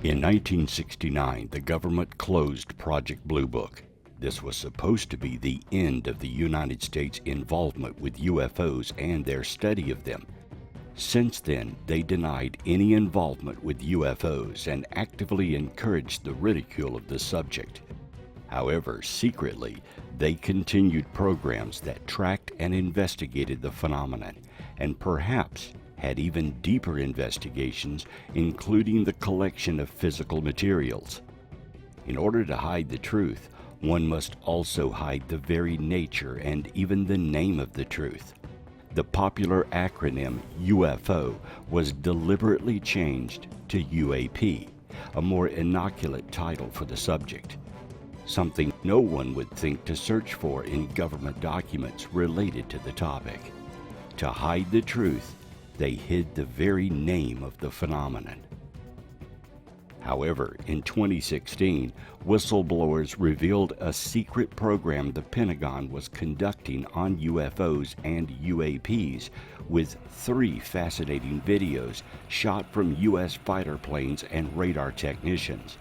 In 1969, the government closed Project Blue Book. This was supposed to be the end of the United States' involvement with UFOs and their study of them. Since then, they denied any involvement with UFOs and actively encouraged the ridicule of the subject. However, secretly, they continued programs that tracked and investigated the phenomenon, and perhaps had even deeper investigations, including the collection of physical materials. In order to hide the truth, one must also hide the very nature and even the name of the truth. The popular acronym UFO was deliberately changed to UAP, a more inoculate title for the subject, something no one would think to search for in government documents related to the topic. To hide the truth, they hid the very name of the phenomenon. However, in 2016, whistleblowers revealed a secret program the Pentagon was conducting on UFOs and UAPs, with 3 fascinating videos shot from U.S. fighter planes and radar technicians.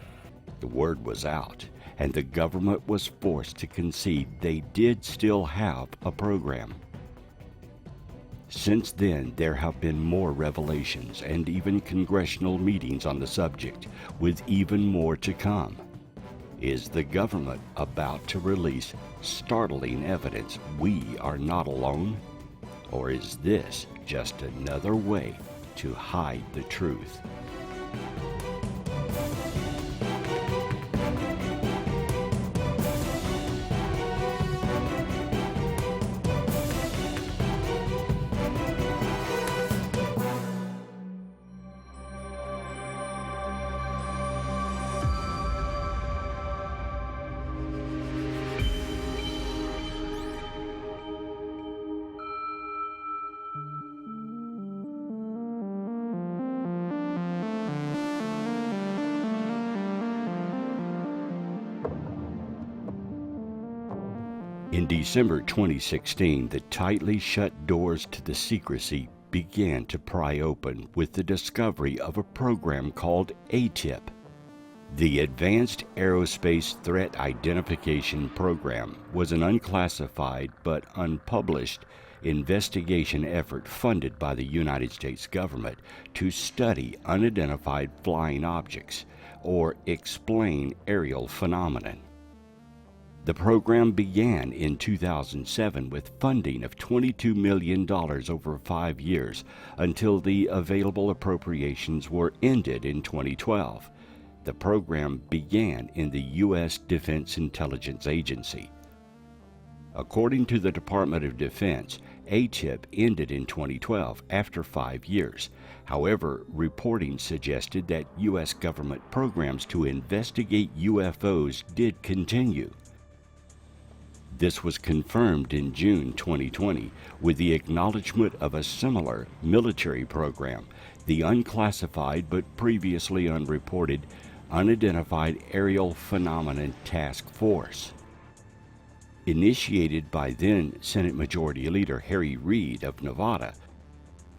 The word was out, and the government was forced to concede they did still have a program. Since then, there have been more revelations and even congressional meetings on the subject, with even more to come. Is the government about to release startling evidence we are not alone? Or is this just another way to hide the truth? In December 2016, the tightly shut doors to the secrecy began to pry open with the discovery of a program called AATIP. The Advanced Aerospace Threat Identification Program was an unclassified but unpublished investigation effort funded by the United States government to study unidentified flying objects or explain aerial phenomenon. The program began in 2007 with funding of $22 million over 5 years until the available appropriations were ended in 2012. The program began in the U.S. Defense Intelligence Agency. According to the Department of Defense, AATIP ended in 2012 after 5 years. However, reporting suggested that U.S. government programs to investigate UFOs did continue. This was confirmed in June 2020 with the acknowledgement of a similar military program, the Unclassified but Previously Unreported Unidentified Aerial Phenomenon Task Force. Initiated by then Senate Majority Leader Harry Reid of Nevada,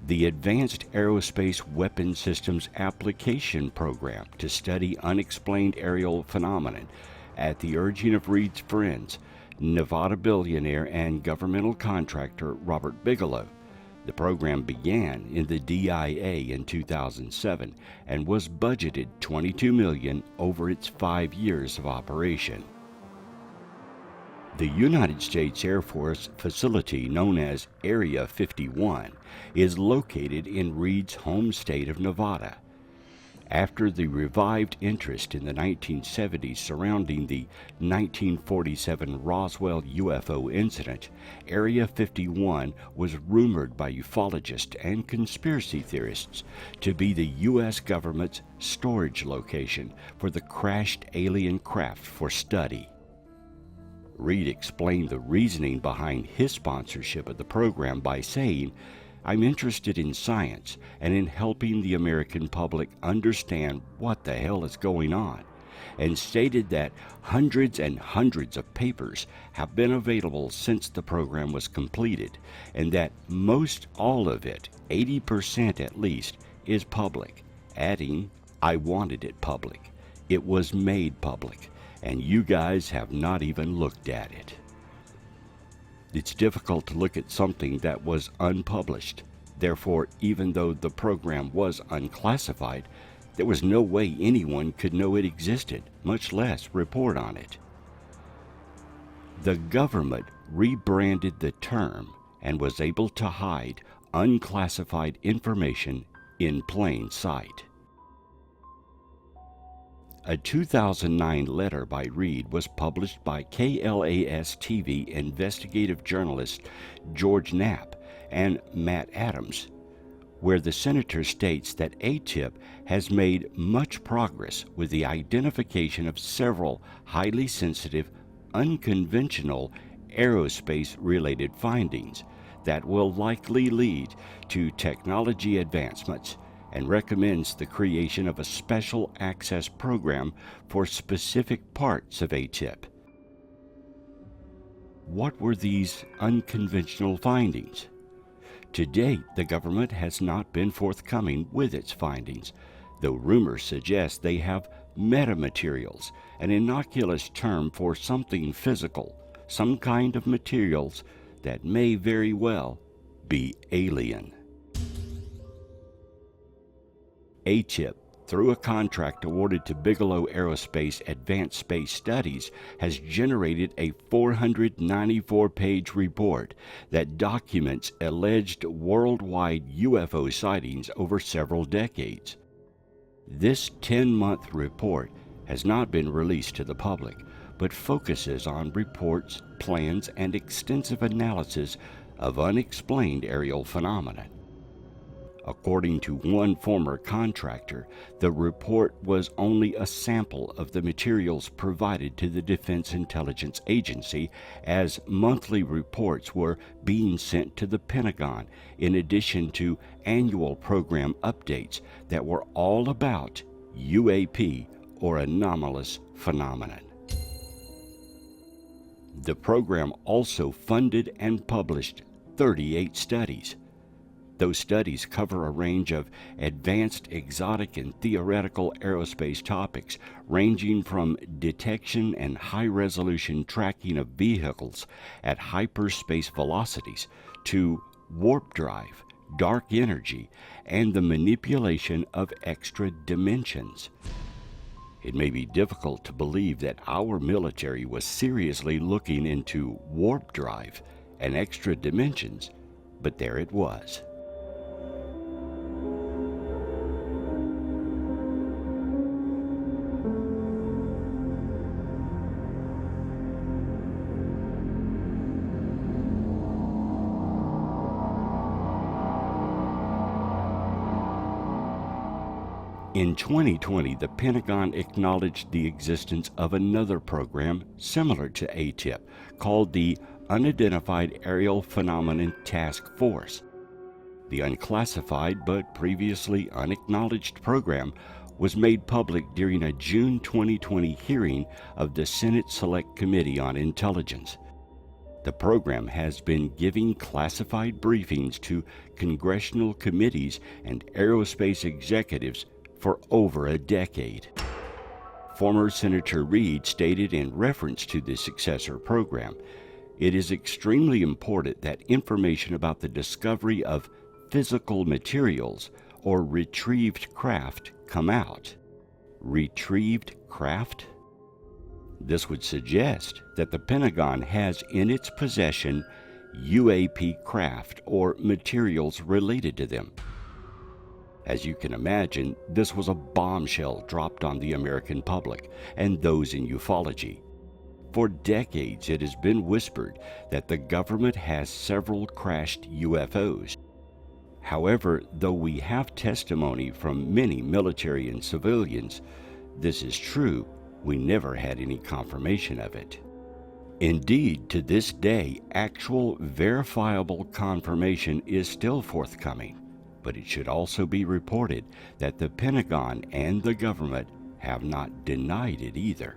the Advanced Aerospace Weapon Systems Application Program to study unexplained aerial phenomenon at the urging of Reid's friends, Nevada billionaire and governmental contractor Robert Bigelow. The program began in the DIA in 2007 and was budgeted $22 million over its 5 years of operation. The United States Air Force facility known as Area 51 is located in Reid's home state of Nevada. After the revived interest in the 1970s surrounding the 1947 Roswell UFO incident, Area 51 was rumored by ufologists and conspiracy theorists to be the U.S. government's storage location for the crashed alien craft for study. Reid explained the reasoning behind his sponsorship of the program by saying, "I'm interested in science and in helping the American public understand what the hell is going on," and stated that hundreds and hundreds of papers have been available since the program was completed, and that most all of it, 80% at least, is public, adding, I wanted it public. It was made public, and you guys have not even looked at it. It's difficult to look at something that was unpublished. Therefore, even though the program was unclassified, there was no way anyone could know it existed, much less report on it. The government rebranded the term and was able to hide unclassified information in plain sight. A 2009 letter by Reid was published by KLAS-TV investigative journalists George Knapp and Matt Adams, where the senator states that AATIP has made much progress with the identification of several highly sensitive, unconventional aerospace-related findings that will likely lead to technology advancements, and recommends the creation of a special access program for specific parts of AATIP. What were these unconventional findings? To date, the government has not been forthcoming with its findings, though rumors suggest they have metamaterials, an innocuous term for something physical, some kind of materials that may very well be alien. AATIP, through a contract awarded to Bigelow Aerospace Advanced Space Studies, has generated a 494-page report that documents alleged worldwide UFO sightings over several decades. This 10-month report has not been released to the public, but focuses on reports, plans, and extensive analysis of unexplained aerial phenomena. According to one former contractor, the report was only a sample of the materials provided to the Defense Intelligence Agency, as monthly reports were being sent to the Pentagon, in addition to annual program updates that were all about UAP, or anomalous phenomenon. The program also funded and published 38 studies. Those studies cover a range of advanced, exotic, and theoretical aerospace topics, ranging from detection and high-resolution tracking of vehicles at hyperspace velocities to warp drive, dark energy, and the manipulation of extra dimensions. It may be difficult to believe that our military was seriously looking into warp drive and extra dimensions, but there it was. In 2020, the Pentagon acknowledged the existence of another program similar to AATIP called the Unidentified Aerial Phenomenon Task Force. The unclassified but previously unacknowledged program was made public during a June 2020 hearing of the Senate Select Committee on Intelligence. The program has been giving classified briefings to congressional committees and aerospace executives for over a decade. Former Senator Reid stated in reference to the successor program, "It is extremely important that information about the discovery of physical materials or retrieved craft come out." Retrieved craft? This would suggest that the Pentagon has in its possession UAP craft or materials related to them. As you can imagine, this was a bombshell dropped on the American public and those in ufology. For decades, it has been whispered that the government has several crashed UFOs. However, though we have testimony from many military and civilians, this is true, we never had any confirmation of it. Indeed, to this day, actual verifiable confirmation is still forthcoming. But it should also be reported that the Pentagon and the government have not denied it either.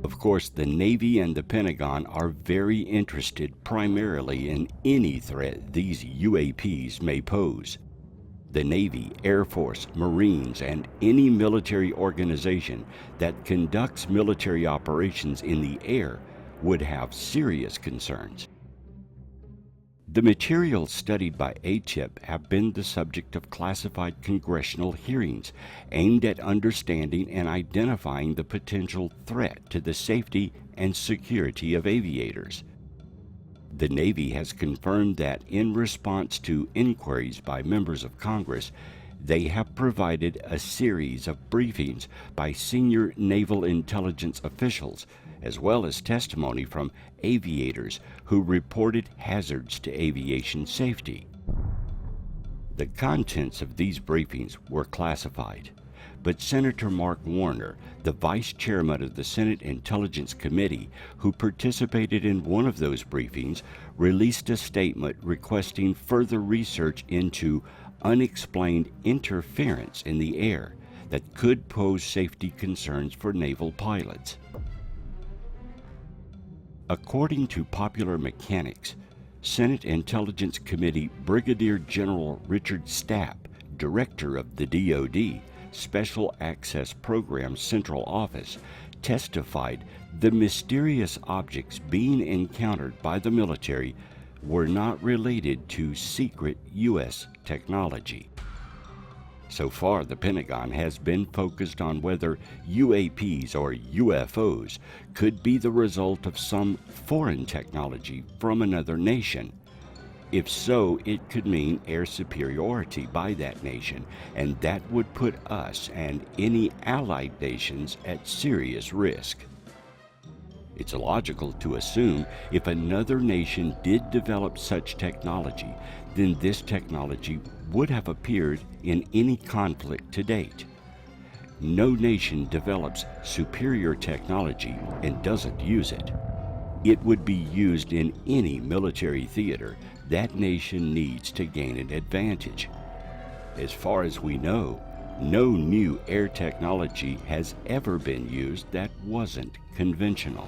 Of course, the Navy and the Pentagon are very interested primarily in any threat these UAPs may pose. The Navy, Air Force, Marines, and any military organization that conducts military operations in the air would have serious concerns. The materials studied by AATIP have been the subject of classified congressional hearings aimed at understanding and identifying the potential threat to the safety and security of aviators. The Navy has confirmed that in response to inquiries by members of Congress, they have provided a series of briefings by senior naval intelligence officials, as well as testimony from aviators who reported hazards to aviation safety. The contents of these briefings were classified, but Senator Mark Warner, the Vice Chairman of the Senate Intelligence Committee, who participated in one of those briefings, released a statement requesting further research into unexplained interference in the air that could pose safety concerns for naval pilots. According to Popular Mechanics, Senate Intelligence Committee Brigadier General Richard Stapp, Director of the DoD, Special Access Program Central Office, testified the mysterious objects being encountered by the military were not related to secret U.S. technology. So far, the Pentagon has been focused on whether UAPs or UFOs could be the result of some foreign technology from another nation. If so, it could mean air superiority by that nation, and that would put us and any allied nations at serious risk. It's logical to assume if another nation did develop such technology, then this technology would have appeared in any conflict to date. No nation develops superior technology and doesn't use it. It would be used in any military theater that nation needs to gain an advantage. As far as we know, no new air technology has ever been used that wasn't conventional.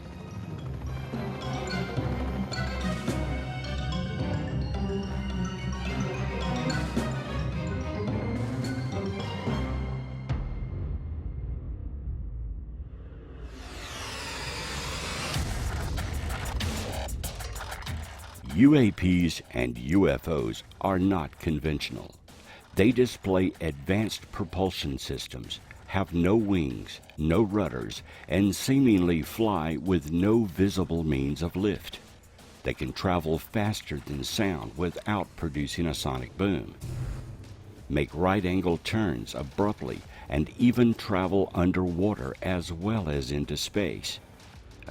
UAPs and UFOs are not conventional. They display advanced propulsion systems, have no wings, no rudders, and seemingly fly with no visible means of lift. They can travel faster than sound without producing a sonic boom, make right-angle turns abruptly, and even travel underwater as well as into space.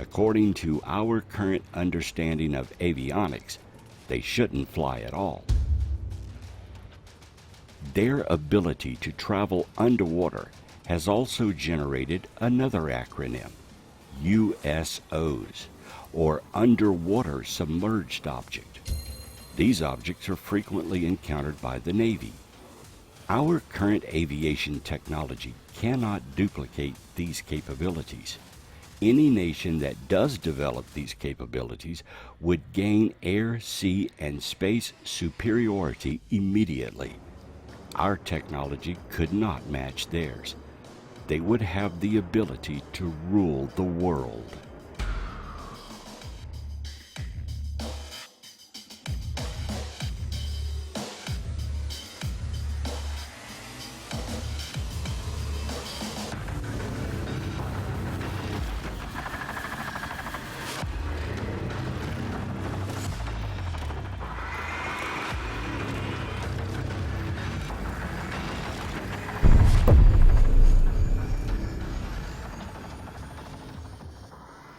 According to our current understanding of avionics, they shouldn't fly at all. Their ability to travel underwater has also generated another acronym, USOs, or Underwater Submerged Object. These objects are frequently encountered by the Navy. Our current aviation technology cannot duplicate these capabilities. Any nation that does develop these capabilities would gain air, sea, and space superiority immediately. Our technology could not match theirs. They would have the ability to rule the world.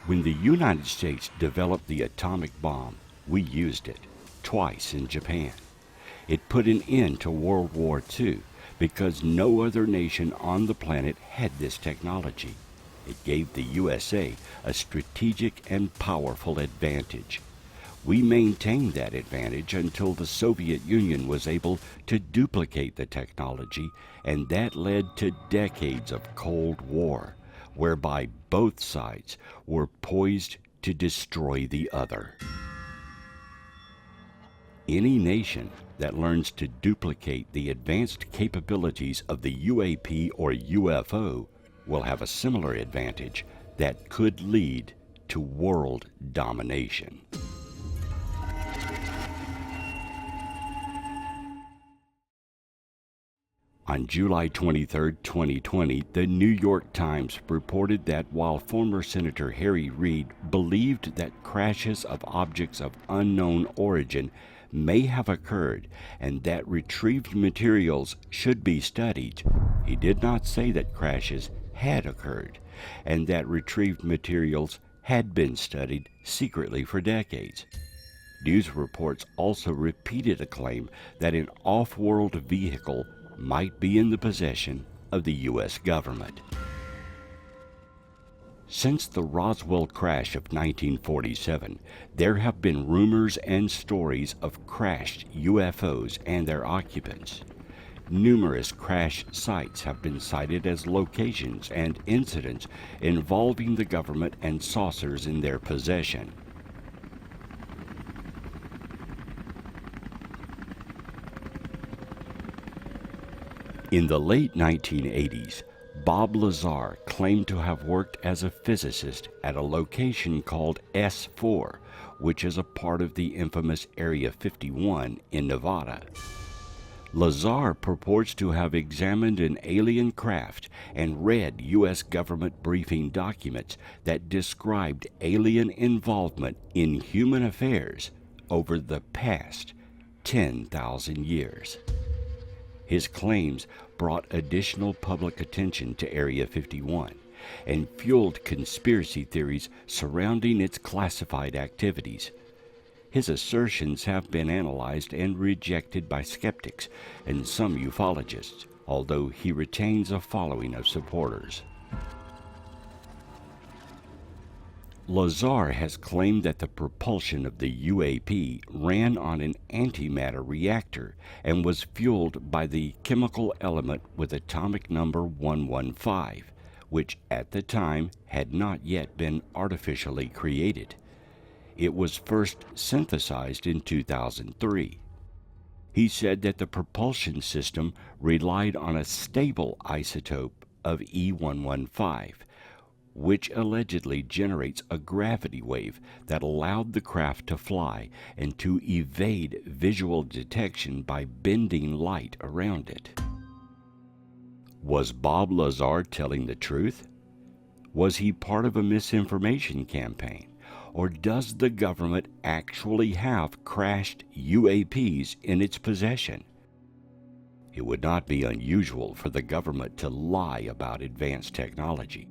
When the United States developed the atomic bomb, we used it, twice in Japan. It put an end to World War II because no other nation on the planet had this technology. It gave the USA a strategic and powerful advantage. We maintained that advantage until the Soviet Union was able to duplicate the technology, and that led to decades of Cold War, whereby both sides were poised to destroy the other. Any nation that learns to duplicate the advanced capabilities of the UAP or UFO will have a similar advantage that could lead to world domination. On July 23, 2020, the New York Times reported that while former Senator Harry Reid believed that crashes of objects of unknown origin may have occurred and that retrieved materials should be studied, he did not say that crashes had occurred and that retrieved materials had been studied secretly for decades. News reports also repeated a claim that an off-world vehicle might be in the possession of the U.S. government. Since the Roswell crash of 1947, there have been rumors and stories of crashed UFOs and their occupants. Numerous crash sites have been cited as locations and incidents involving the government and saucers in their possession. In the late 1980s, Bob Lazar claimed to have worked as a physicist at a location called S4, which is a part of the infamous Area 51 in Nevada. Lazar purports to have examined an alien craft and read U.S. government briefing documents that described alien involvement in human affairs over the past 10,000 years. His claims brought additional public attention to Area 51 and fueled conspiracy theories surrounding its classified activities. His assertions have been analyzed and rejected by skeptics and some ufologists, although he retains a following of supporters. Lazar has claimed that the propulsion of the UAP ran on an antimatter reactor and was fueled by the chemical element with atomic number 115, which at the time had not yet been artificially created. It was first synthesized in 2003. He said that the propulsion system relied on a stable isotope of E115, which allegedly generates a gravity wave that allowed the craft to fly and to evade visual detection by bending light around it. Was Bob Lazar telling the truth? Was he part of a misinformation campaign? Or does the government actually have crashed UAPs in its possession? It would not be unusual for the government to lie about advanced technology.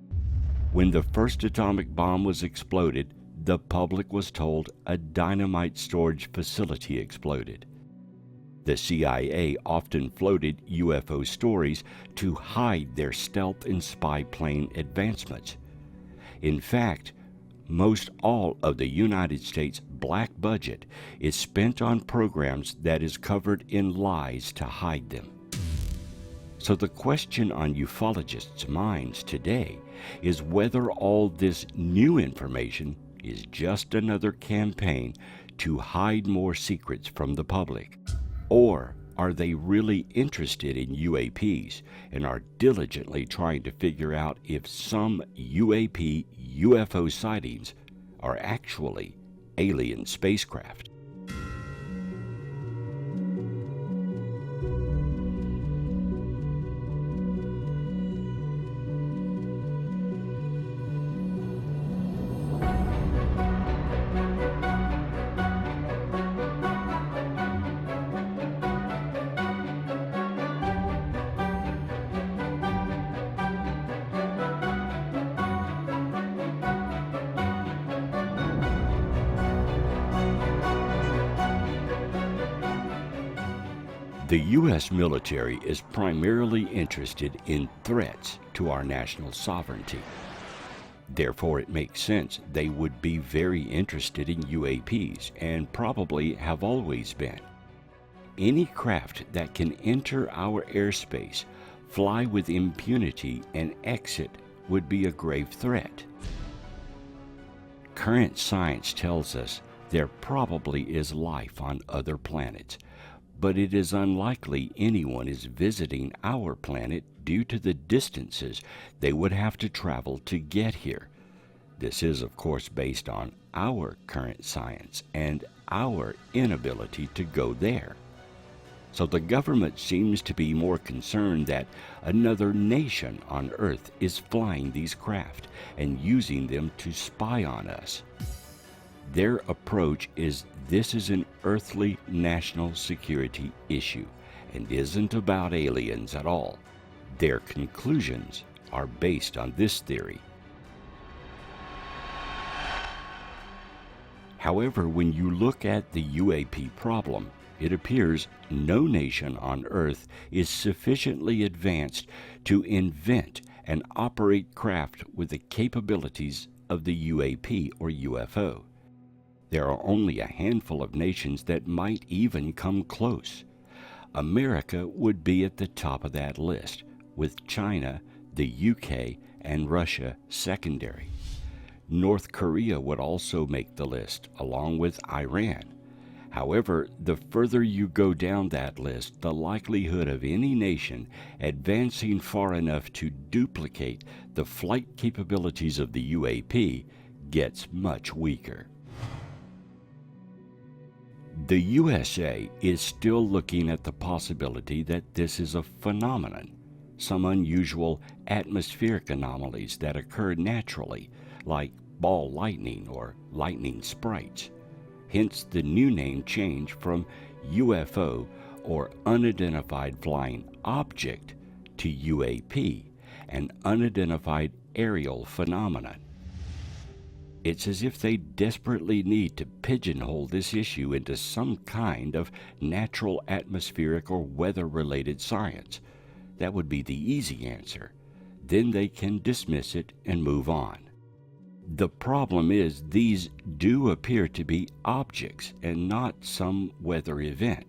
When the first atomic bomb was exploded, the public was told a dynamite storage facility exploded. The CIA often floated UFO stories to hide their stealth and spy plane advancements. In fact, most all of the United States black budget is spent on programs that is covered in lies to hide them. So the question on ufologists' minds today is whether all this new information is just another campaign to hide more secrets from the public. Or are they really interested in UAPs and are diligently trying to figure out if some UAP UFO sightings are actually alien spacecraft? The U.S. military is primarily interested in threats to our national sovereignty. Therefore, it makes sense they would be very interested in UAPs and probably have always been. Any craft that can enter our airspace, fly with impunity, and exit would be a grave threat. Current science tells us there probably is life on other planets, but it is unlikely anyone is visiting our planet due to the distances they would have to travel to get here. This is, of course, based on our current science and our inability to go there. So the government seems to be more concerned that another nation on Earth is flying these craft and using them to spy on us. Their approach is this is an earthly national security issue and isn't about aliens at all. Their conclusions are based on this theory. However, when you look at the UAP problem, it appears no nation on Earth is sufficiently advanced to invent and operate craft with the capabilities of the UAP or UFO. There are only a handful of nations that might even come close. America would be at the top of that list, with China, the UK, and Russia secondary. North Korea would also make the list, along with Iran. However, the further you go down that list, the likelihood of any nation advancing far enough to duplicate the flight capabilities of the UAP gets much weaker. The USA is still looking at the possibility that this is a phenomenon, some unusual atmospheric anomalies that occur naturally, like ball lightning or lightning sprites. Hence the new name change from UFO or unidentified flying object to UAP, an unidentified aerial phenomenon. It's as if they desperately need to pigeonhole this issue into some kind of natural atmospheric or weather-related science. That would be the easy answer. Then they can dismiss it and move on. The problem is these do appear to be objects and not some weather event.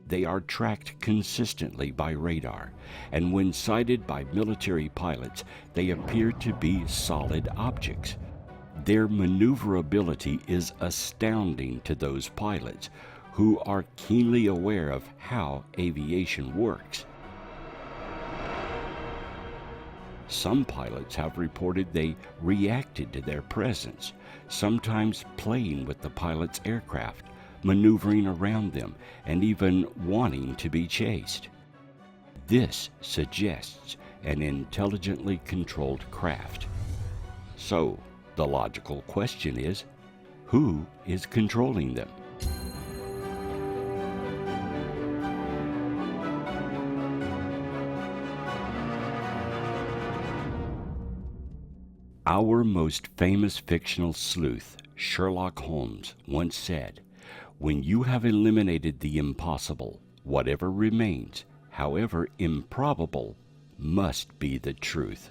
They are tracked consistently by radar, and when sighted by military pilots, they appear to be solid objects. Their maneuverability is astounding to those pilots who are keenly aware of how aviation works. Some pilots have reported they reacted to their presence, sometimes playing with the pilot's aircraft, maneuvering around them, and even wanting to be chased. This suggests an intelligently controlled craft. So, the logical question is, who is controlling them? Our most famous fictional sleuth, Sherlock Holmes, once said, "When you have eliminated the impossible, whatever remains, however improbable, must be the truth."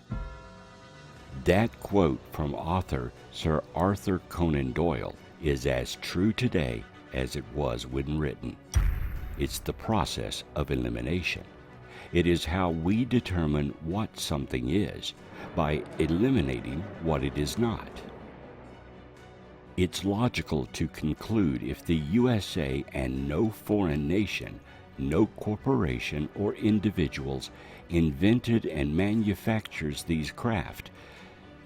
That quote from author Sir Arthur Conan Doyle is as true today as it was when written. It's the process of elimination. It is how we determine what something is, by eliminating what it is not. It's logical to conclude if the USA and no foreign nation, no corporation or individuals invented and manufactures these craft,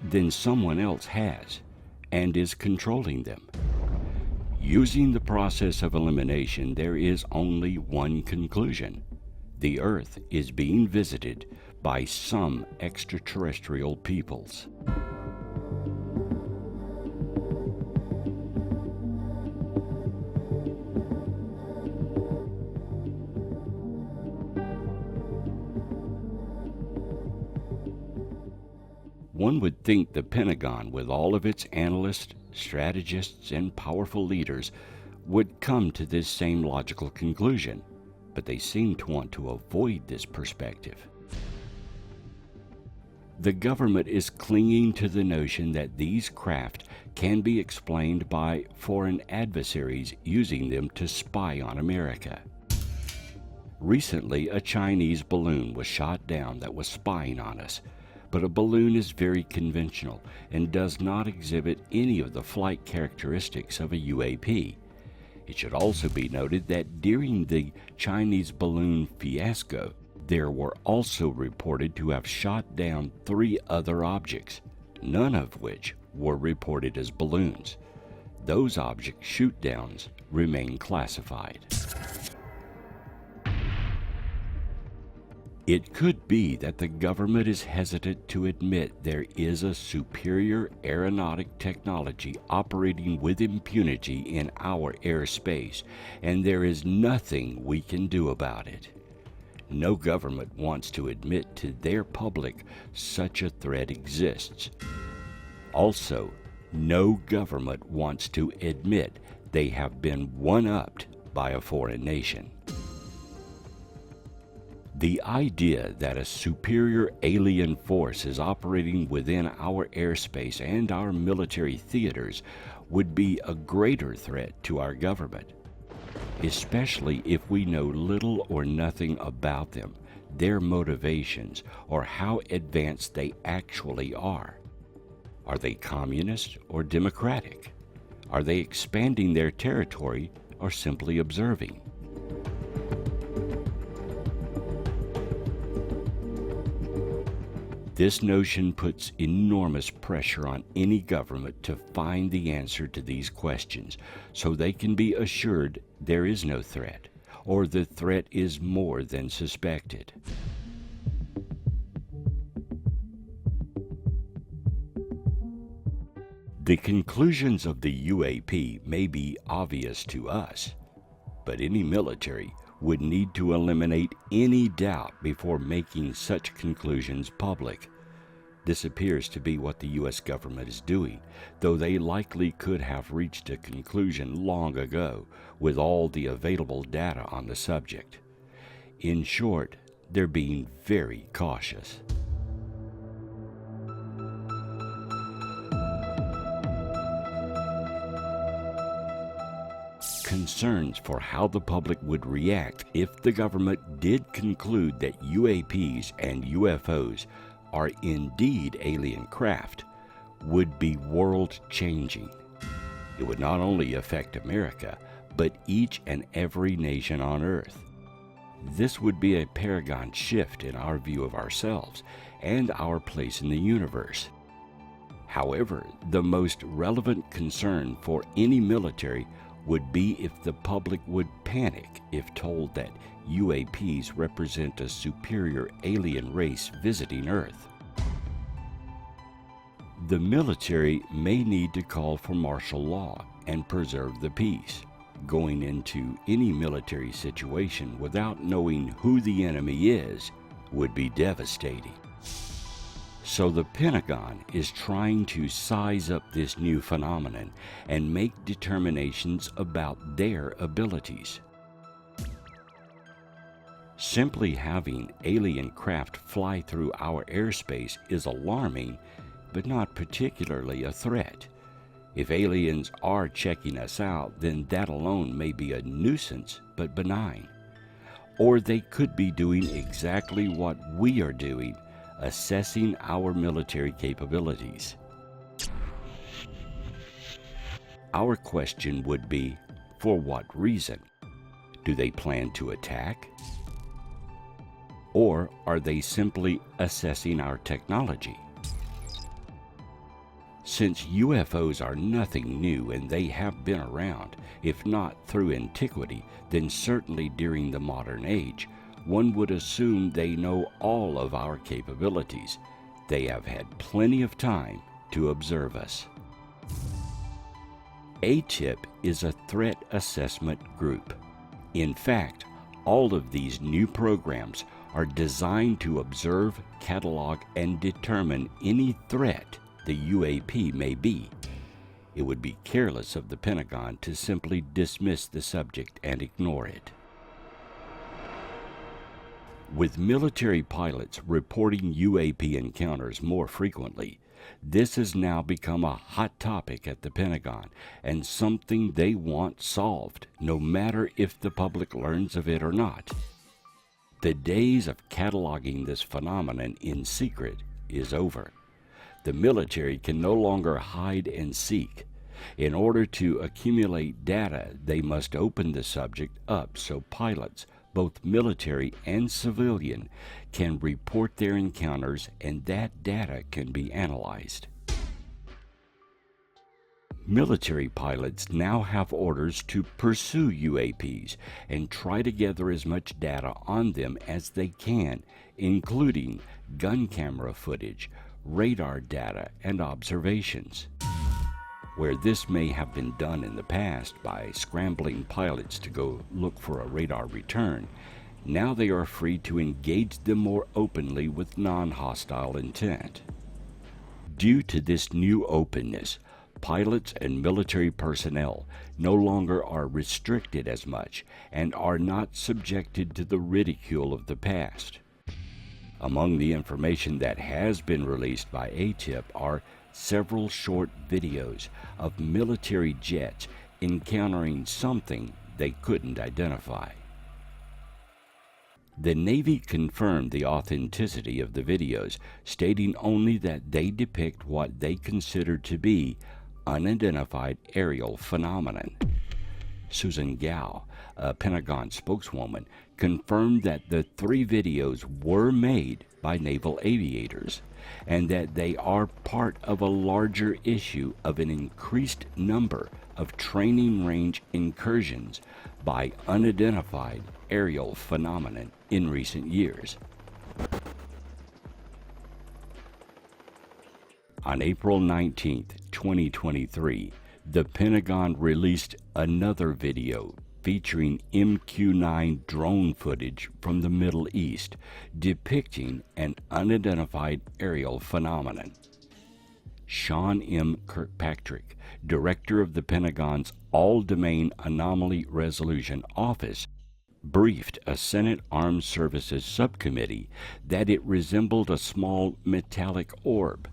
then someone else has and is controlling them. Using the process of elimination, there is only one conclusion. The Earth is being visited by some extraterrestrial peoples. One would think the Pentagon, with all of its analysts, strategists, and powerful leaders, would come to this same logical conclusion, but they seem to want to avoid this perspective. The government is clinging to the notion that these craft can be explained by foreign adversaries using them to spy on America. Recently, a Chinese balloon was shot down that was spying on us, but a balloon is very conventional and does not exhibit any of the flight characteristics of a UAP. It should also be noted that during the Chinese balloon fiasco, there were also reported to have shot down 3 other objects, none of which were reported as balloons. Those object shoot-downs remain classified. It could be that the government is hesitant to admit there is a superior aeronautic technology operating with impunity in our airspace, and there is nothing we can do about it. No government wants to admit to their public such a threat exists. Also, no government wants to admit they have been one-upped by a foreign nation. The idea that a superior alien force is operating within our airspace and our military theaters would be a greater threat to our government, especially if we know little or nothing about them, their motivations, or how advanced they actually are. Are they communist or democratic? Are they expanding their territory or simply observing? This notion puts enormous pressure on any government to find the answer to these questions so they can be assured there is no threat, or the threat is more than suspected. The conclusions of the UAP may be obvious to us, but any military would need to eliminate any doubt before making such conclusions public. This appears to be what the U.S. government is doing, though they likely could have reached a conclusion long ago with all the available data on the subject. In short, they're being very cautious. Concerns for how the public would react if the government did conclude that UAPs and UFOs are indeed alien craft would be world-changing. It would not only affect America, but each and every nation on Earth. This would be a paradigm shift in our view of ourselves and our place in the universe. However, the most relevant concern for any military would be if the public would panic if told that UAPs represent a superior alien race visiting Earth. The military may need to call for martial law and preserve the peace. Going into any military situation without knowing who the enemy is would be devastating. So the Pentagon is trying to size up this new phenomenon and make determinations about their abilities. Simply having alien craft fly through our airspace is alarming, but not particularly a threat. If aliens are checking us out, then that alone may be a nuisance, but benign. Or they could be doing exactly what we are doing, assessing our military capabilities. Our question would be, for what reason? Do they plan to attack? Or are they simply assessing our technology? Since UFOs are nothing new and they have been around, if not through antiquity, then certainly during the modern age, one would assume they know all of our capabilities. They have had plenty of time to observe us. AATIP is a threat assessment group. In fact, all of these new programs are designed to observe, catalog, and determine any threat the UAP may be. It would be careless of the Pentagon to simply dismiss the subject and ignore it. With military pilots reporting UAP encounters more frequently, this has now become a hot topic at the Pentagon and something they want solved, no matter if the public learns of it or not. The days of cataloging this phenomenon in secret is over. The military can no longer hide and seek. In order to accumulate data, they must open the subject up so pilots, both military and civilian, can report their encounters and that data can be analyzed. Military pilots now have orders to pursue UAPs and try to gather as much data on them as they can, including gun camera footage, radar data, and observations. Where this may have been done in the past by scrambling pilots to go look for a radar return, now they are free to engage them more openly with non-hostile intent. Due to this new openness, pilots and military personnel no longer are restricted as much and are not subjected to the ridicule of the past. Among the information that has been released by AATIP are several short videos of military jets encountering something they couldn't identify. The Navy confirmed the authenticity of the videos, stating only that they depict what they consider to be unidentified aerial phenomenon. Susan Gao, a Pentagon spokeswoman, confirmed that the 3 videos were made by naval aviators and that they are part of a larger issue of an increased number of training range incursions by unidentified aerial phenomenon in recent years. On April 19, 2023, the Pentagon released another video featuring MQ-9 drone footage from the Middle East depicting an unidentified aerial phenomenon. Sean M. Kirkpatrick, director of the Pentagon's All-Domain Anomaly Resolution Office, briefed a Senate Armed Services Subcommittee that it resembled a small metallic orb.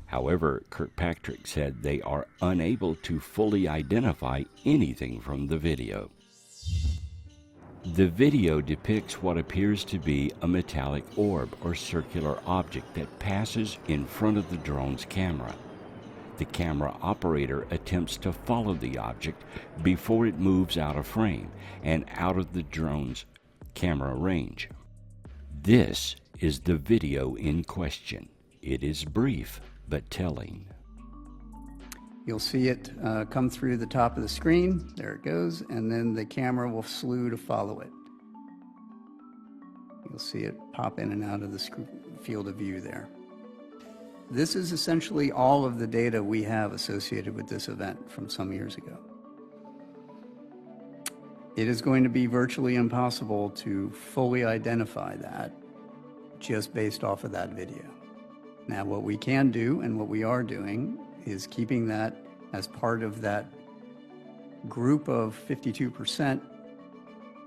However, Kirkpatrick said they are unable to fully identify anything from the video. The video depicts what appears to be a metallic orb or circular object that passes in front of the drone's camera. The camera operator attempts to follow the object before it moves out of frame and out of the drone's camera range. This is the video in question. It is brief but telling. You'll see it come through the top of the screen. There it goes, and then the camera will slew to follow it. You'll see it pop in and out of the field of view there. This is essentially all of the data we have associated with this event from some years ago. It is going to be virtually impossible to fully identify that just based off of that video. Now, what we can do and what we are doing is keeping that as part of that group of 52%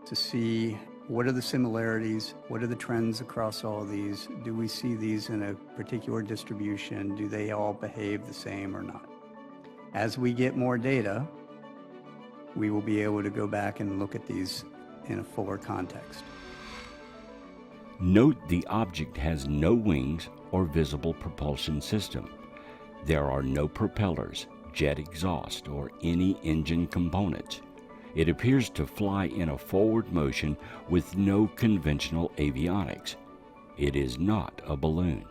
to see what are the similarities, what are the trends across all of these, do we see these in a particular distribution, do they all behave the same or not? As we get more data, we will be able to go back and look at these in a fuller context. Note the object has no wings or visible propulsion system. There are no propellers, jet exhaust, or any engine components. It appears to fly in a forward motion with no conventional avionics. It is not a balloon.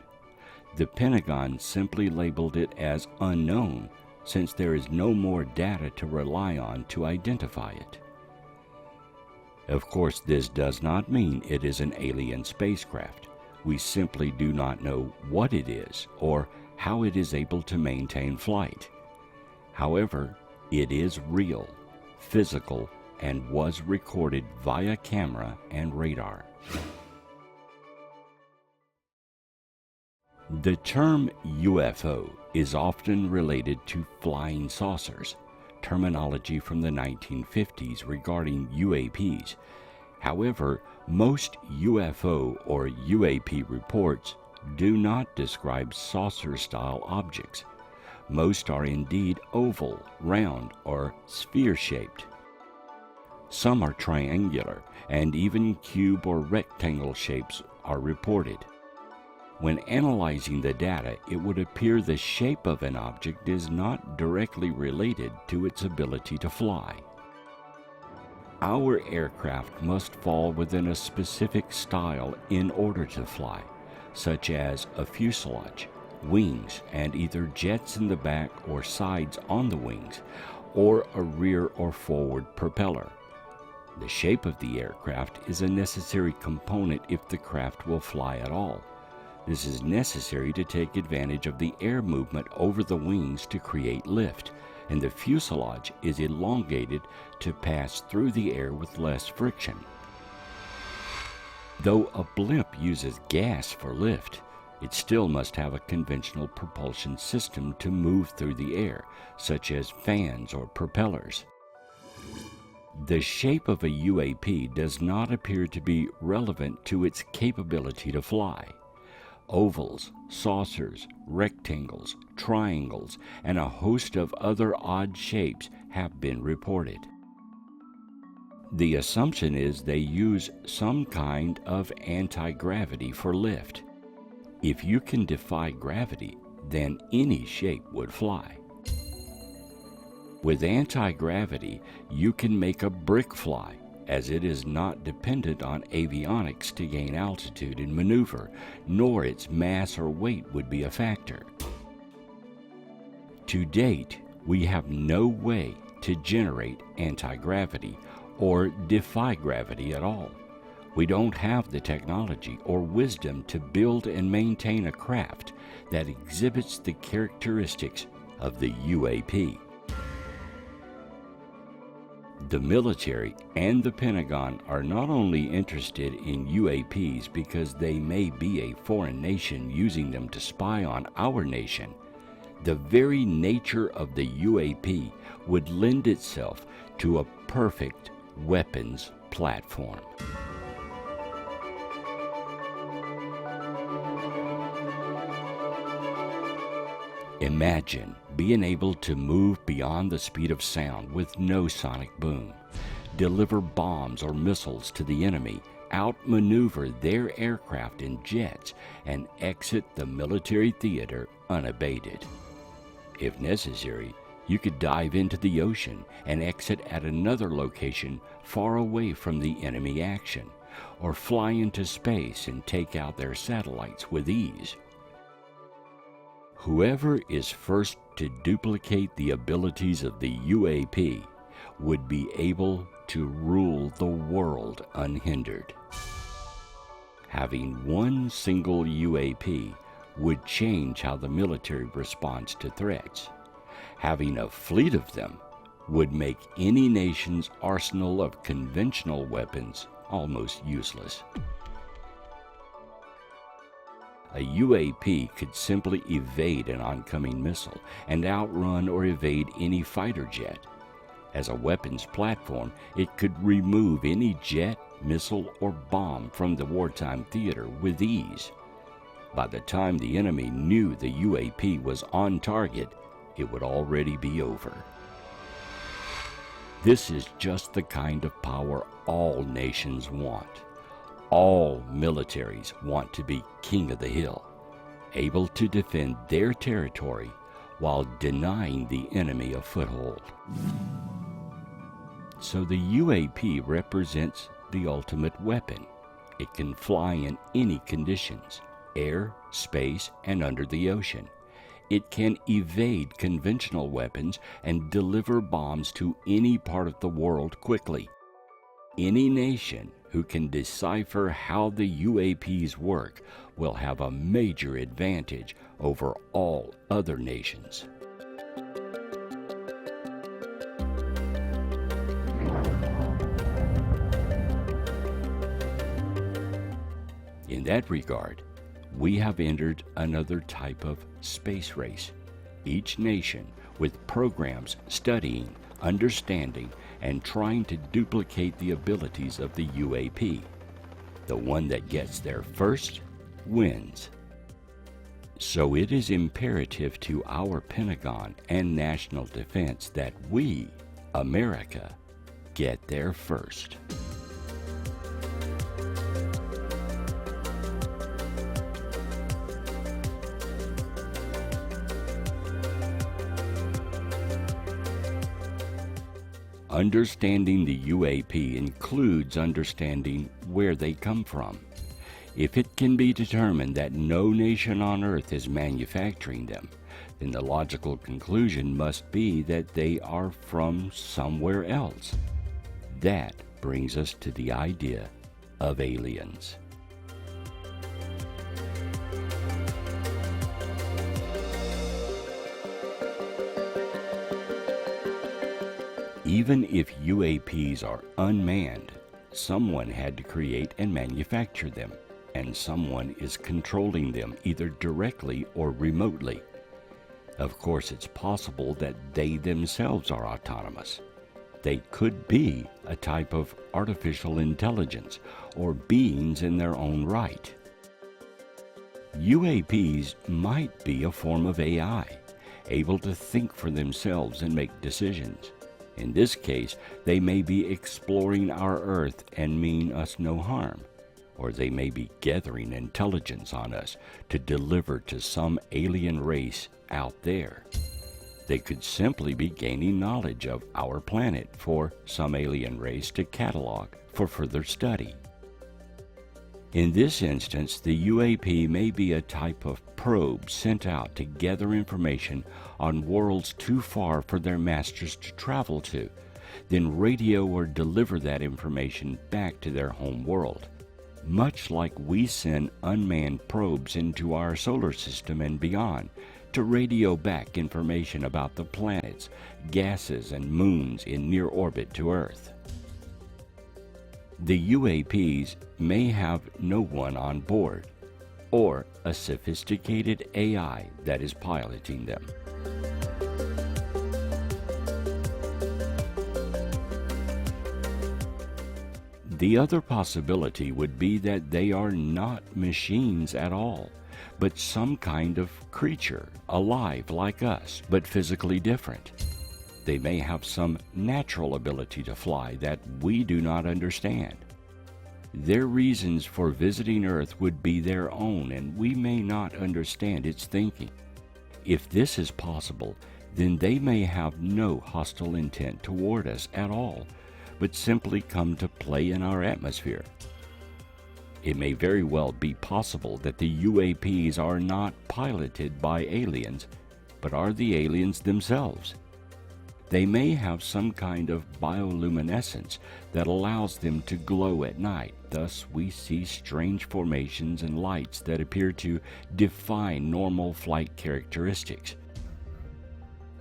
The Pentagon simply labeled it as unknown since there is no more data to rely on to identify it. Of course, this does not mean it is an alien spacecraft. We simply do not know what it is or how it is able to maintain flight. However, it is real, physical, and was recorded via camera and radar. The term UFO is often related to flying saucers, terminology from the 1950s regarding UAPs. However, most UFO or UAP reports do not describe saucer-style objects. Most are indeed oval, round, or sphere-shaped. Some are triangular, and even cube or rectangle shapes are reported. When analyzing the data, it would appear the shape of an object is not directly related to its ability to fly. Our aircraft must fall within a specific style in order to fly, such as a fuselage, wings, and either jets in the back or sides on the wings, or a rear or forward propeller. The shape of the aircraft is a necessary component if the craft will fly at all. This is necessary to take advantage of the air movement over the wings to create lift, and the fuselage is elongated to pass through the air with less friction. Though a blimp uses gas for lift, it still must have a conventional propulsion system to move through the air, such as fans or propellers. The shape of a UAP does not appear to be relevant to its capability to fly. Ovals, saucers, rectangles, triangles, and a host of other odd shapes have been reported. The assumption is they use some kind of anti-gravity for lift. If you can defy gravity, then any shape would fly. With anti-gravity, you can make a brick fly, as it is not dependent on avionics to gain altitude and maneuver, nor its mass or weight would be a factor. To date, we have no way to generate anti-gravity or defy gravity at all. We don't have the technology or wisdom to build and maintain a craft that exhibits the characteristics of the UAP. The military and the Pentagon are not only interested in UAPs because they may be a foreign nation using them to spy on our nation. The very nature of the UAP would lend itself to a perfect weapons platform. Imagine being able to move beyond the speed of sound with no sonic boom, deliver bombs or missiles to the enemy, outmaneuver their aircraft and jets, and exit the military theater unabated. If necessary, you could dive into the ocean and exit at another location far away from the enemy action, or fly into space and take out their satellites with ease. Whoever is first to duplicate the abilities of the UAP would be able to rule the world unhindered. Having one single UAP would change how the military responds to threats. Having a fleet of them would make any nation's arsenal of conventional weapons almost useless. A UAP could simply evade an oncoming missile and outrun or evade any fighter jet. As a weapons platform, it could remove any jet, missile, or bomb from the wartime theater with ease. By the time the enemy knew the UAP was on target, it would already be over. This is just the kind of power all nations want. All militaries want to be king of the hill, able to defend their territory while denying the enemy a foothold. So the UAP represents the ultimate weapon. It can fly in any conditions, air, space, and under the ocean. It can evade conventional weapons and deliver bombs to any part of the world quickly. Any nation who can decipher how the UAPs work will have a major advantage over all other nations. In that regard, we have entered another type of space race. Each nation with programs studying, understanding, and trying to duplicate the abilities of the UAP. The one that gets there first wins. So it is imperative to our Pentagon and national defense that we, America, get there first. Understanding the UAP includes understanding where they come from. If it can be determined that no nation on Earth is manufacturing them, then the logical conclusion must be that they are from somewhere else. That brings us to the idea of aliens. Even if UAPs are unmanned, someone had to create and manufacture them, and someone is controlling them either directly or remotely. Of course, it's possible that they themselves are autonomous. They could be a type of artificial intelligence or beings in their own right. UAPs might be a form of AI, able to think for themselves and make decisions. In this case, they may be exploring our Earth and mean us no harm, or they may be gathering intelligence on us to deliver to some alien race out there. They could simply be gaining knowledge of our planet for some alien race to catalog for further study. In this instance, the UAP may be a type of probe sent out to gather information on worlds too far for their masters to travel to, then radio or deliver that information back to their home world. Much like we send unmanned probes into our solar system and beyond to radio back information about the planets, gases, and moons in near orbit to Earth. The UAPs may have no one on board, or a sophisticated AI that is piloting them. The other possibility would be that they are not machines at all, but some kind of creature, alive like us, but physically different. They may have some natural ability to fly that we do not understand. Their reasons for visiting Earth would be their own, and we may not understand its thinking. If this is possible, then they may have no hostile intent toward us at all, but simply come to play in our atmosphere. It may very well be possible that the UAPs are not piloted by aliens, but are the aliens themselves. They may have some kind of bioluminescence that allows them to glow at night. Thus, we see strange formations and lights that appear to defy normal flight characteristics.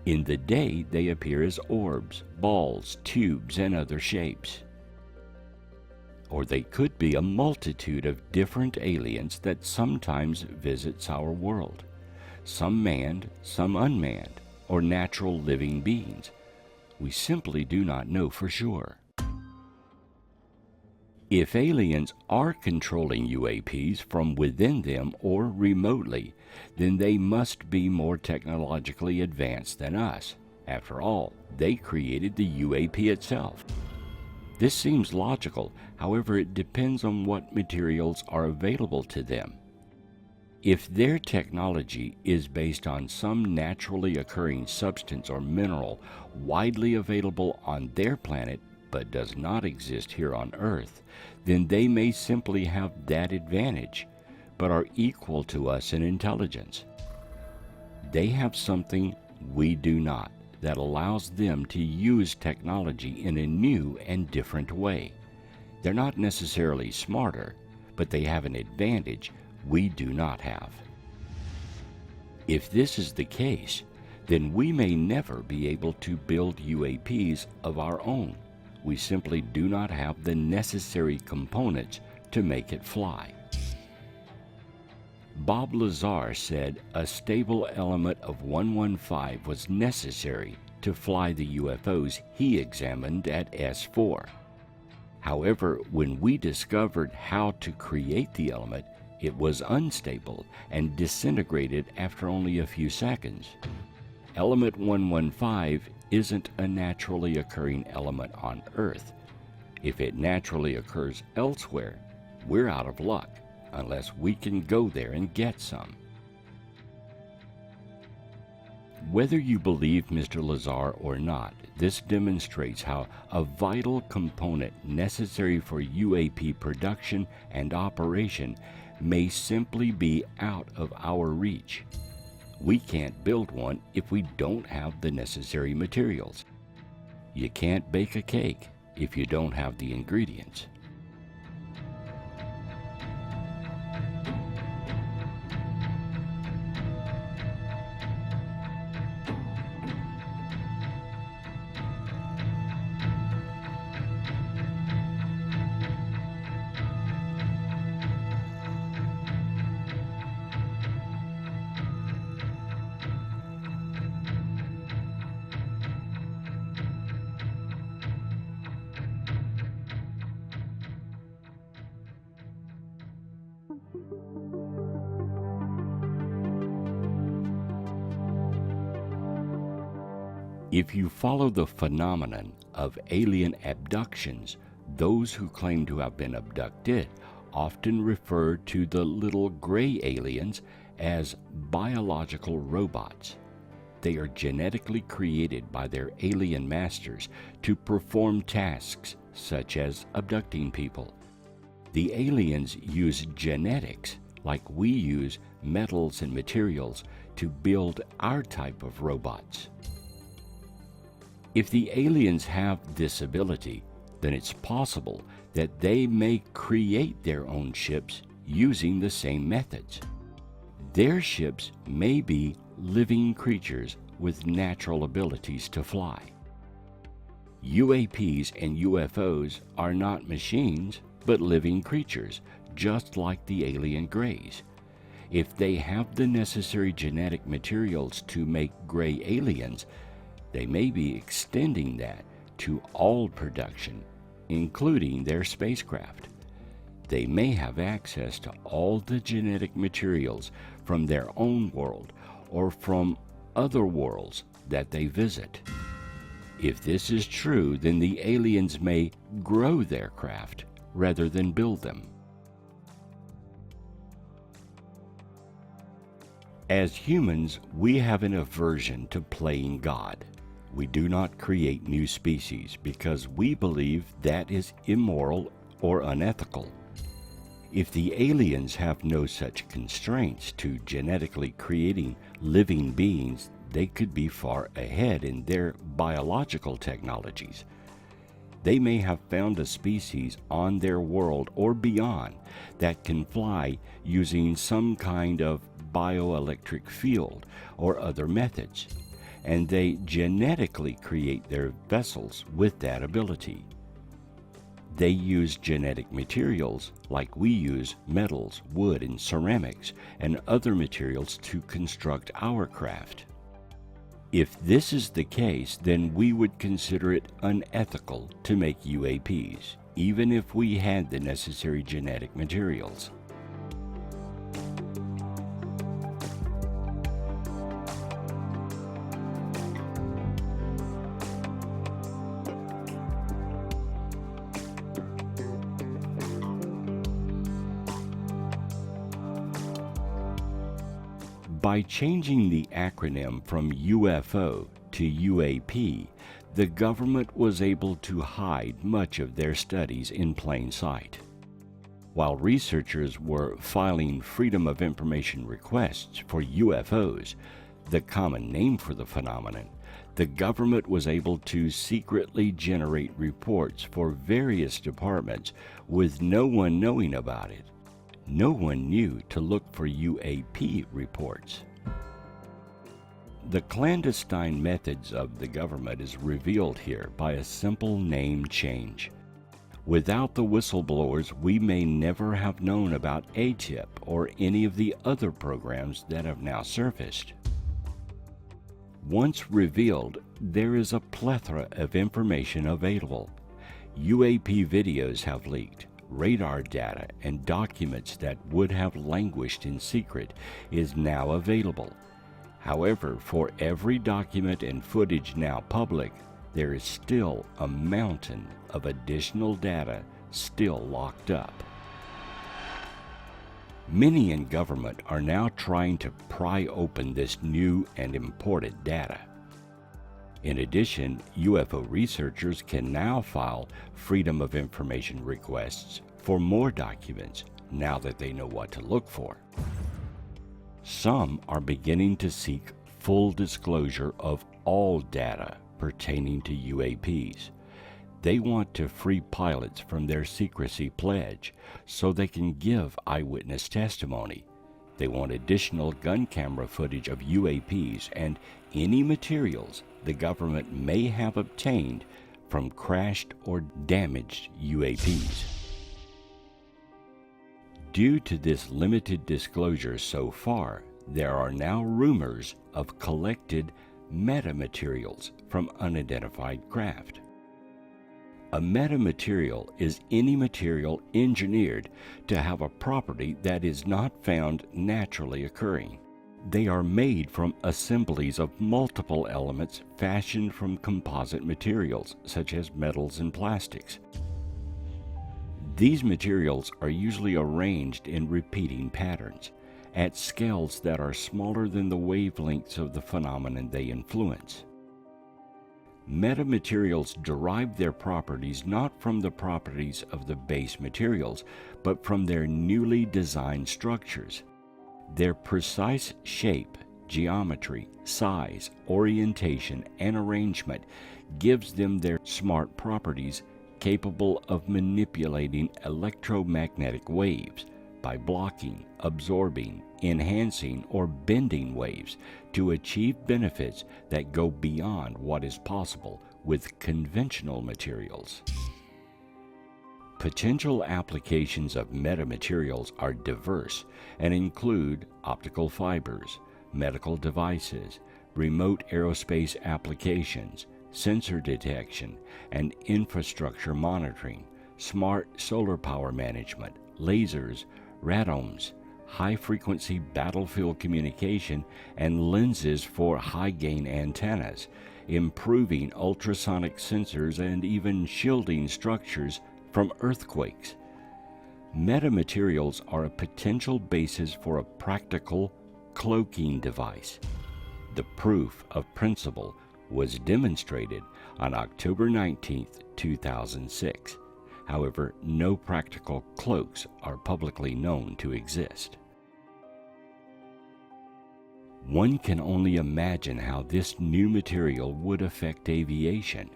In the day, they appear as orbs, balls, tubes, and other shapes. Or they could be a multitude of different aliens that sometimes visits our world, some manned, some unmanned, or natural living beings. We simply do not know for sure. If aliens are controlling UAPs from within them or remotely, then they must be more technologically advanced than us. After all, they created the UAP itself. This seems logical, however, it depends on what materials are available to them. If their technology is based on some naturally occurring substance or mineral widely available on their planet but does not exist here on Earth, then they may simply have that advantage, but are equal to us in intelligence. They have something we do not that allows them to use technology in a new and different way. They're not necessarily smarter, but they have an advantage we do not have. If this is the case, then we may never be able to build UAPs of our own. We simply do not have the necessary components to make it fly. Bob Lazar said a stable element of 115 was necessary to fly the UFOs he examined at S4. However, when we discovered how to create the element, it was unstable and disintegrated after only a few seconds. Element 115 isn't a naturally occurring element on Earth. If it naturally occurs elsewhere, we're out of luck, unless we can go there and get some. Whether you believe Mr. Lazar or not, this demonstrates how a vital component necessary for UAP production and operation may simply be out of our reach. We can't build one if we don't have the necessary materials. You can't bake a cake if you don't have the ingredients. If you follow the phenomenon of alien abductions, those who claim to have been abducted often refer to the little gray aliens as biological robots. They are genetically created by their alien masters to perform tasks such as abducting people. The aliens use genetics like we use metals and materials to build our type of robots. If the aliens have this ability, then it's possible that they may create their own ships using the same methods. Their ships may be living creatures with natural abilities to fly. UAPs and UFOs are not machines, but living creatures, just like the alien grays. If they have the necessary genetic materials to make gray aliens, they may be extending that to all production, including their spacecraft. They may have access to all the genetic materials from their own world or from other worlds that they visit. If this is true, then the aliens may grow their craft rather than build them. As humans, we have an aversion to playing God. We do not create new species because we believe that is immoral or unethical. If the aliens have no such constraints to genetically creating living beings, they could be far ahead in their biological technologies. They may have found a species on their world or beyond that can fly using some kind of bioelectric field or other methods, and they genetically create their vessels with that ability. They use genetic materials like we use metals, wood, and ceramics, and other materials to construct our craft. If this is the case, then we would consider it unethical to make UAPs, even if we had the necessary genetic materials. By changing the acronym from UFO to UAP, the government was able to hide much of their studies in plain sight. While researchers were filing Freedom of Information requests for UFOs, the common name for the phenomenon, the government was able to secretly generate reports for various departments with no one knowing about it. No one knew to look for UAP reports. The clandestine methods of the government is revealed here by a simple name change. Without the whistleblowers, we may never have known about AATIP or any of the other programs that have now surfaced. Once revealed, there is a plethora of information available. UAP videos have leaked. Radar data and documents that would have languished in secret is now available. However, for every document and footage now public, there is still a mountain of additional data still locked up. Many in government are now trying to pry open this new and important data. In addition, UFO researchers can now file Freedom of Information requests for more documents now that they know what to look for. Some are beginning to seek full disclosure of all data pertaining to UAPs. They want to free pilots from their secrecy pledge so they can give eyewitness testimony. They want additional gun camera footage of UAPs and any materials the government may have obtained from crashed or damaged UAPs. Due to this limited disclosure so far, there are now rumors of collected metamaterials from unidentified craft. A metamaterial is any material engineered to have a property that is not found naturally occurring. They are made from assemblies of multiple elements fashioned from composite materials, such as metals and plastics. These materials are usually arranged in repeating patterns, at scales that are smaller than the wavelengths of the phenomenon they influence. Metamaterials derive their properties not from the properties of the base materials, but from their newly designed structures. Their precise shape, geometry, size, orientation, and arrangement gives them their smart properties capable of manipulating electromagnetic waves by blocking, absorbing, enhancing, or bending waves to achieve benefits that go beyond what is possible with conventional materials. Potential applications of metamaterials are diverse and include optical fibers, medical devices, remote aerospace applications, sensor detection and infrastructure monitoring, smart solar power management, lasers, radomes, high-frequency battlefield communication, and lenses for high-gain antennas, improving ultrasonic sensors and even shielding structures from earthquakes. Metamaterials are a potential basis for a practical cloaking device. The proof of principle was demonstrated on October 19, 2006. However, no practical cloaks are publicly known to exist. One can only imagine how this new material would affect aviation.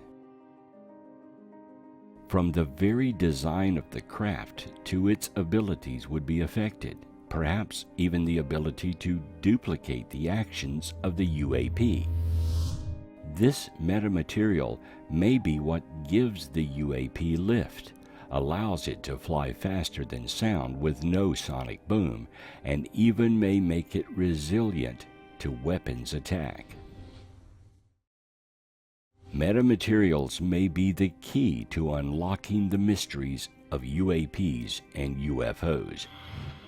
From the very design of the craft to its abilities would be affected, perhaps even the ability to duplicate the actions of the UAP. This metamaterial may be what gives the UAP lift, allows it to fly faster than sound with no sonic boom, and even may make it resilient to weapons attack. Metamaterials may be the key to unlocking the mysteries of UAPs and UFOs.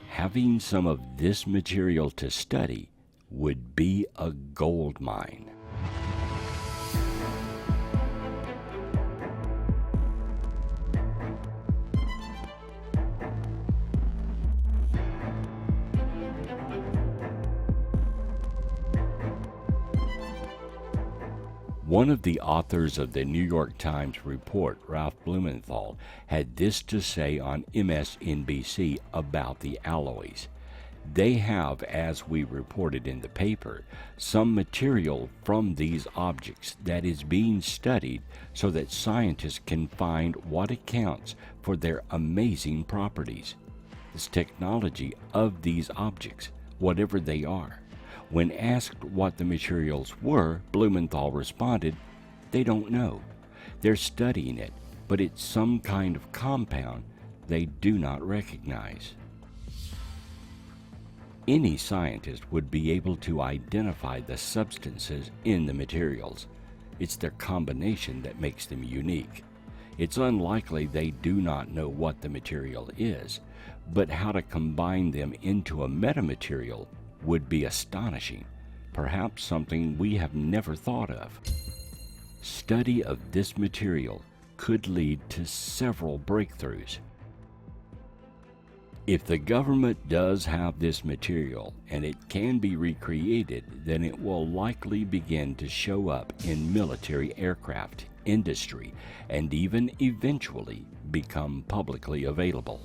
Having some of this material to study would be a gold mine. One of the authors of the New York Times report, Ralph Blumenthal, had this to say on MSNBC about the alloys. They have, as we reported in the paper, some material from these objects that is being studied so that scientists can find what accounts for their amazing properties. This technology of these objects, whatever they are. When asked what the materials were, Blumenthal responded, "They don't know. They're studying it, but it's some kind of compound they do not recognize." Any scientist would be able to identify the substances in the materials. It's their combination that makes them unique. It's unlikely they do not know what the material is, but how to combine them into a metamaterial would be astonishing, perhaps something we have never thought of. Study of this material could lead to several breakthroughs. If the government does have this material and it can be recreated, then it will likely begin to show up in military aircraft, industry, and even eventually become publicly available.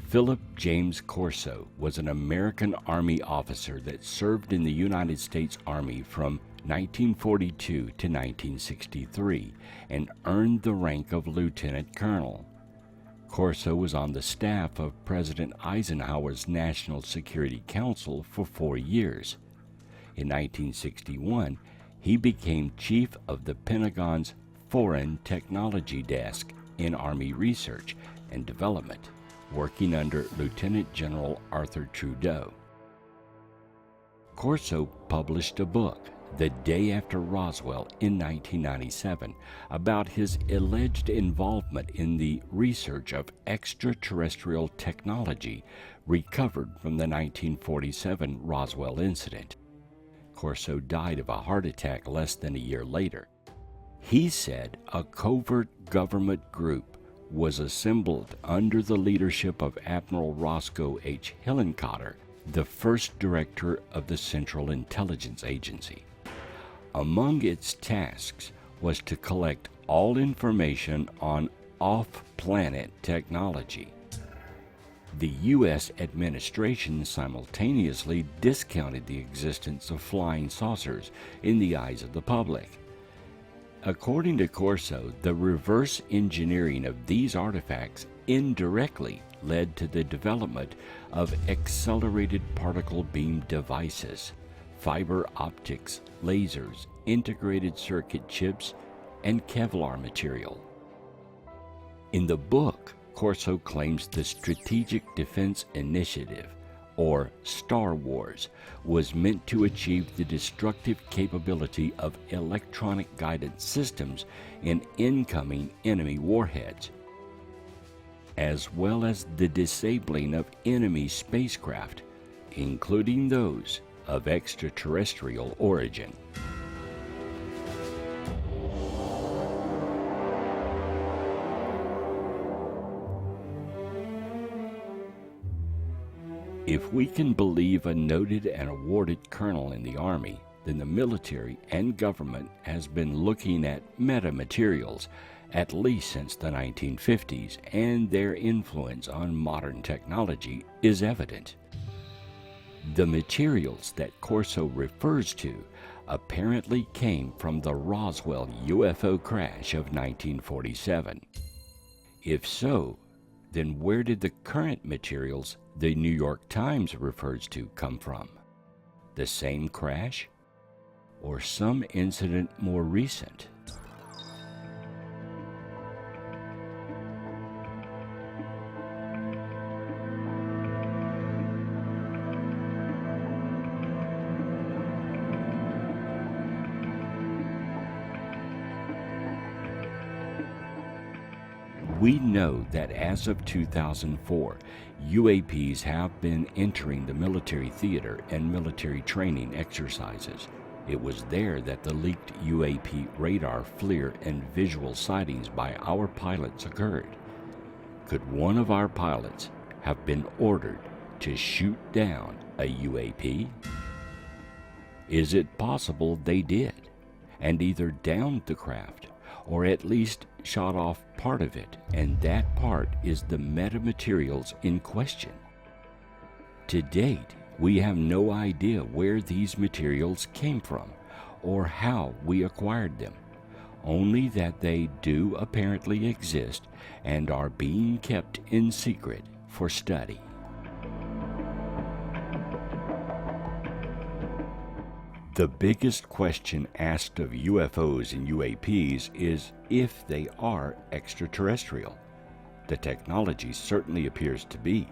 Philip James Corso was an American Army officer that served in the United States Army from 1942 to 1963 and earned the rank of lieutenant colonel. Corso was on the staff of President Eisenhower's National Security Council for 4 years. In 1961, he became chief of the Pentagon's Foreign Technology Desk in Army Research and Development, working under Lieutenant General Arthur Trudeau. Corso published a book the day after Roswell in 1997 about his alleged involvement in the research of extraterrestrial technology recovered from the 1947 Roswell incident. Corso died of a heart attack less than a year later. He said a covert government group was assembled under the leadership of Admiral Roscoe H. Hillenkotter, the first director of the Central Intelligence Agency. Among its tasks was to collect all information on off-planet technology. The U.S. administration simultaneously discounted the existence of flying saucers in the eyes of the public. According to Corso, the reverse engineering of these artifacts indirectly led to the development of accelerated particle beam devices, fiber optics, lasers, integrated circuit chips, and Kevlar material. In the book, Corso claims the Strategic Defense Initiative, or Star Wars, was meant to achieve the destructive capability of electronic guidance systems in incoming enemy warheads, as well as the disabling of enemy spacecraft, including those of extraterrestrial origin. If we can believe a noted and awarded colonel in the Army, then the military and government has been looking at metamaterials at least since the 1950s, and their influence on modern technology is evident. The materials that Corso refers to apparently came from the Roswell UFO crash of 1947. If so, then where did the current materials the New York Times refers to come from? The same crash? Or some incident more recent? We know that as of 2004, UAPs have been entering the military theater and military training exercises. It was there that the leaked UAP radar, FLIR, and visual sightings by our pilots occurred. Could one of our pilots have been ordered to shoot down a UAP? Is it possible they did, and either downed the craft, or at least shot off part of it, and that part is the metamaterials in question? To date, we have no idea where these materials came from or how we acquired them, only that they do apparently exist and are being kept in secret for study. The biggest question asked of UFOs and UAPs is if they are extraterrestrial. The technology certainly appears to be.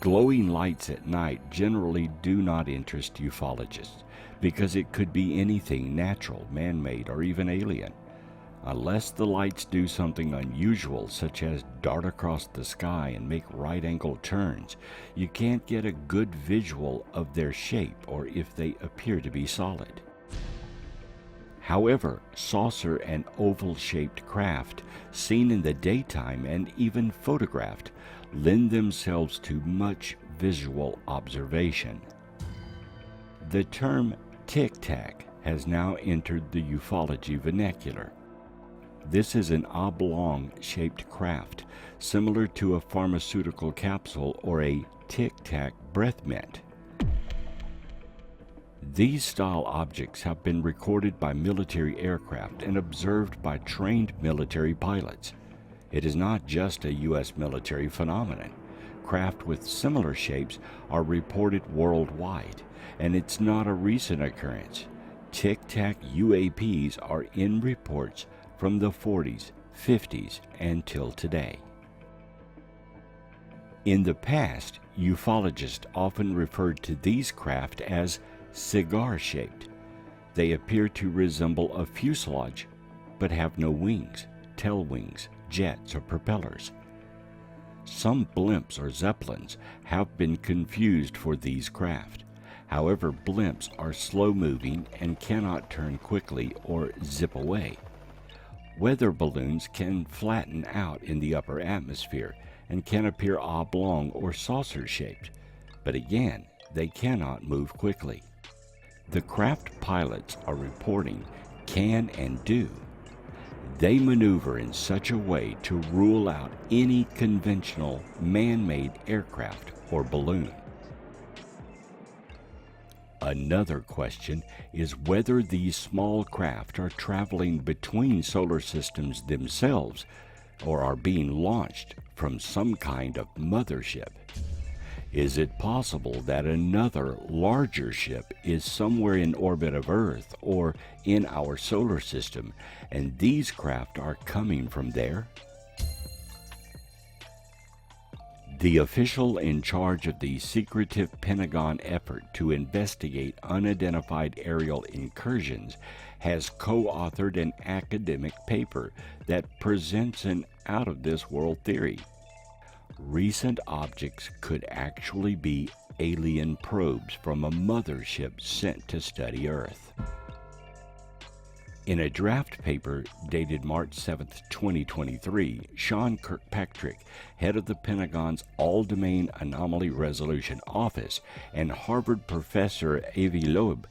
Glowing lights at night generally do not interest ufologists because it could be anything natural, man-made, or even alien. Unless the lights do something unusual, such as dart across the sky and make right-angle turns, you can't get a good visual of their shape or if they appear to be solid. However, saucer and oval-shaped craft, seen in the daytime and even photographed, lend themselves to much visual observation. The term Tic Tac has now entered the ufology vernacular. This is an oblong-shaped craft, similar to a pharmaceutical capsule or a Tic Tac breath mint. These style objects have been recorded by military aircraft and observed by trained military pilots. It is not just a U.S. military phenomenon. Craft with similar shapes are reported worldwide, and it's not a recent occurrence. Tic Tac UAPs are in reports from the 40s, 50s, and till today. In the past, ufologists often referred to these craft as cigar-shaped. They appear to resemble a fuselage, but have no wings, tail wings, jets, or propellers. Some blimps or zeppelins have been confused for these craft. However, blimps are slow-moving and cannot turn quickly or zip away. Weather balloons can flatten out in the upper atmosphere and can appear oblong or saucer-shaped, but again, they cannot move quickly. The craft pilots are reporting can and do. They maneuver in such a way to rule out any conventional man-made aircraft or balloon. Another question is whether these small craft are traveling between solar systems themselves or are being launched from some kind of mothership. Is it possible that another larger ship is somewhere in orbit of Earth or in our solar system, and these craft are coming from there? The official in charge of the secretive Pentagon effort to investigate unidentified aerial incursions has co-authored an academic paper that presents an out-of-this-world theory. Recent objects could actually be alien probes from a mothership sent to study Earth. In a draft paper dated March 7, 2023, Sean Kirkpatrick, head of the Pentagon's All-Domain Anomaly Resolution Office, and Harvard professor Avi Loeb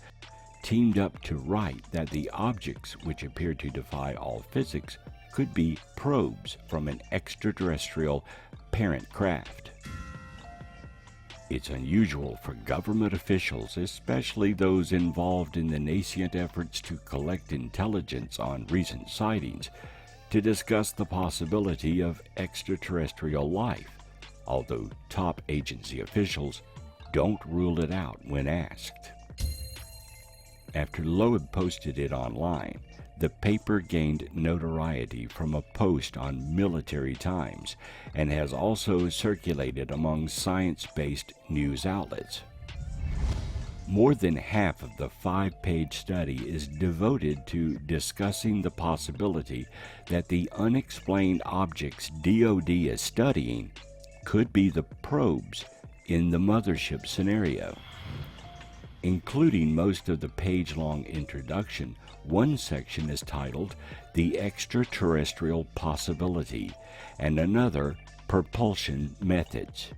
teamed up to write that the objects, which appear to defy all physics, could be probes from an extraterrestrial parent craft. It's unusual for government officials, especially those involved in the nascent efforts to collect intelligence on recent sightings, to discuss the possibility of extraterrestrial life, although top agency officials don't rule it out when asked. After Loeb posted it online, the paper gained notoriety from a post on Military Times and has also circulated among science-based news outlets. More than half of the 5-page study is devoted to discussing the possibility that the unexplained objects DoD is studying could be the probes in the mothership scenario. Including most of the page-long introduction, one section is titled The Extraterrestrial Possibility and another Propulsion Methods.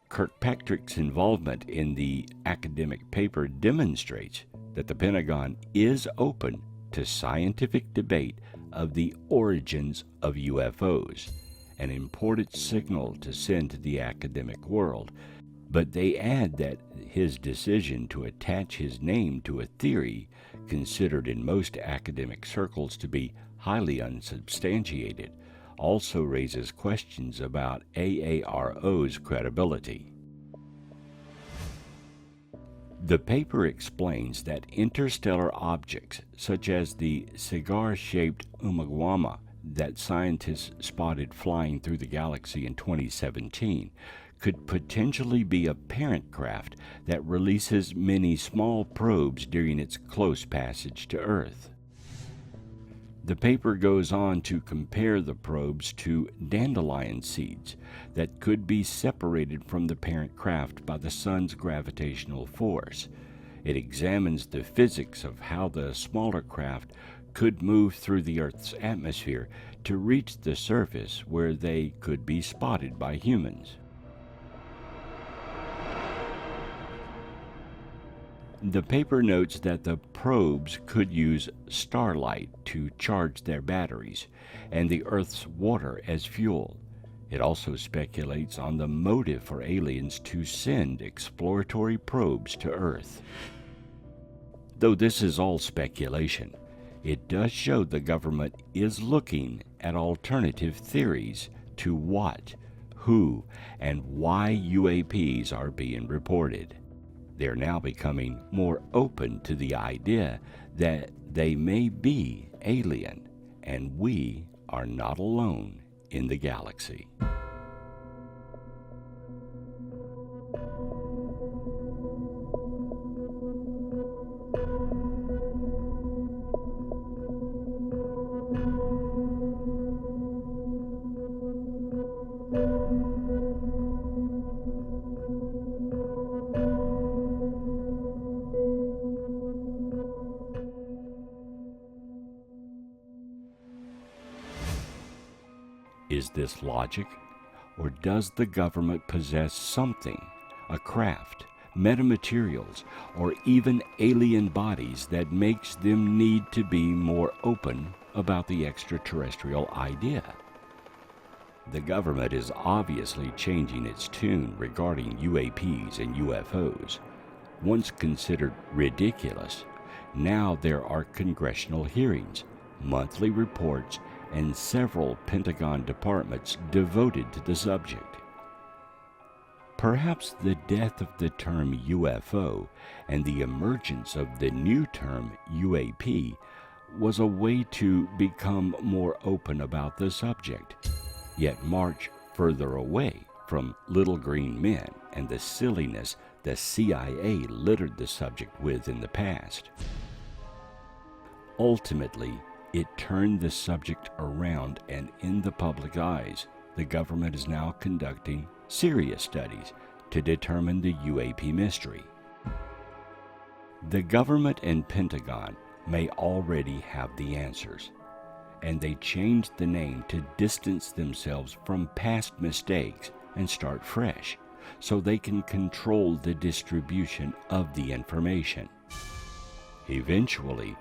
Kirkpatrick's involvement in the academic paper demonstrates that the Pentagon is open to scientific debate of the origins of UFOs, an important signal to send to the academic world. But they add that his decision to attach his name to a theory considered in most academic circles to be highly unsubstantiated also raises questions about AARO's credibility. The paper explains that interstellar objects such as the cigar-shaped Umaguama that scientists spotted flying through the galaxy in 2017 could potentially be a parent craft that releases many small probes during its close passage to Earth. The paper goes on to compare the probes to dandelion seeds that could be separated from the parent craft by the sun's gravitational force. It examines the physics of how the smaller craft could move through the Earth's atmosphere to reach the surface where they could be spotted by humans. The paper notes that the probes could use starlight to charge their batteries and the Earth's water as fuel. It also speculates on the motive for aliens to send exploratory probes to Earth. Though this is all speculation, it does show the government is looking at alternative theories to what, who, and why UAPs are being reported. They're now becoming more open to the idea that they may be alien, and we are not alone in the galaxy. Is this logic, or does the government possess something, a craft, metamaterials, or even alien bodies that makes them need to be more open about the extraterrestrial idea? The government is obviously changing its tune regarding UAPs and UFOs. Once considered ridiculous, now there are congressional hearings, monthly reports, and several Pentagon departments devoted to the subject. Perhaps the death of the term UFO and the emergence of the new term UAP was a way to become more open about the subject, yet march further away from little green men and the silliness the CIA littered the subject with in the past. Ultimately, it turned the subject around, and in the public eyes, the government is now conducting serious studies to determine the UAP mystery. The government and Pentagon may already have the answers, and they changed the name to distance themselves from past mistakes and start fresh, so they can control the distribution of the information. Eventually,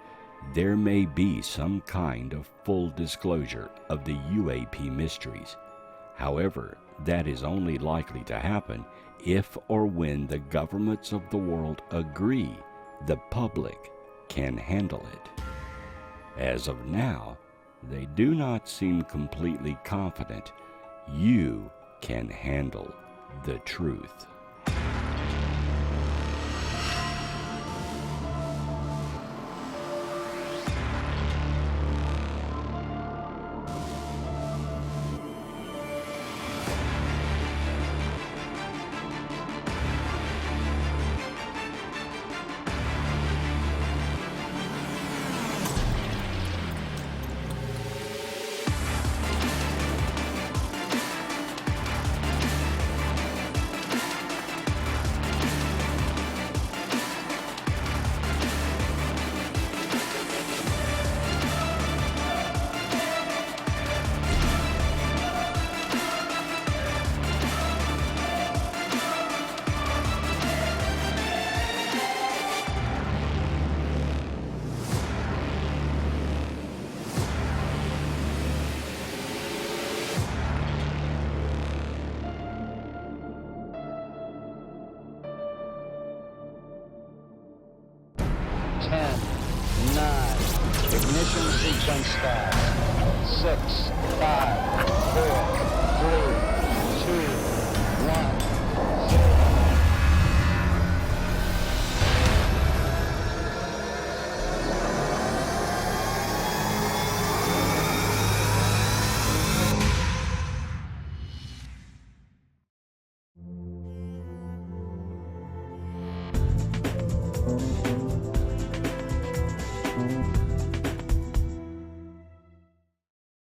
there may be some kind of full disclosure of the UAP mysteries. However, that is only likely to happen if or when the governments of the world agree the public can handle it. As of now, they do not seem completely confident you can handle the truth. Ignition sequence start. 6, 5, 4, 3,